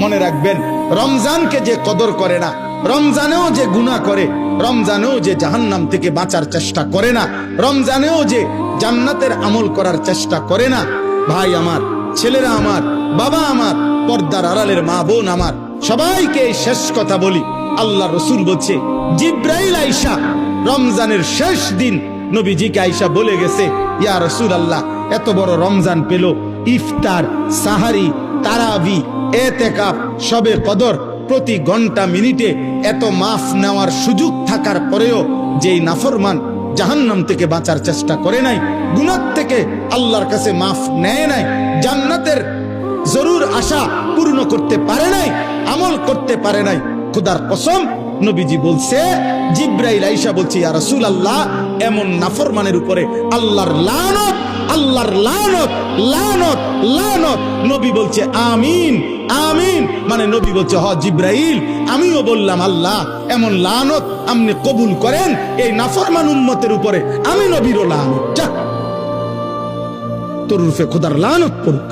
মনে রাখবেন, রমজানকে যে কদর করে না, রমজানেও যে গুনাহ করে, রমজানেও যে জাহান্নাম থেকে বাঁচার চেষ্টা করে না, রমজানেও যে জান্নাতের আমল করার চেষ্টা করে না, ভাই আমার, ছেলেরা আমার, বাবা আমার, পর্দার আড়ালের মা বোন আমার, সবাইকে এই শেষ কথা বলি। আল্লাহ রসুল বলছে, জিব্রাইল আইসা রমজানের শেষ দিন নবীজিকে আইসা বলে গেছে, ইয়া রাসূলুল্লাহ, এত বড় রমজান পেল, ইফতার, সাহারি, তারাবি, এতেকাফ, শবে কদর, প্রতি ঘন্টা মিনিটে এত মাফ নেওয়ার সুযোগ থাকার পরেও যেই নাফরমান জাহান্নাম থেকে বাঁচার চেষ্টা করে নাই, গুনাহ থেকে আল্লাহর কাছে মাফ নেয় নাই, জান্নাতের জরুর আশা পূর্ণ করতে পারে নাই, আমল করতে পারে নাই, খোদার কসম নবীজি বলছে, জিব্রাইল আইসা বলছে, ইয়া রাসূলুল্লাহ, এমন নাফরমানের উপরে আল্লাহর লানত, আল্লাহর লানত, লানত, লানত। নবী বলছে আমিন, আমিন। মানে নবী বলছে, হ জিব্রাইল, আমিও বললাম আল্লাহ এমন লানত আপনি কবুল করেন এই নাফরমান উম্মতের উপরে, আমি নবীরও লানত, যা তোর রূপে খোদার লানত পড়ুক।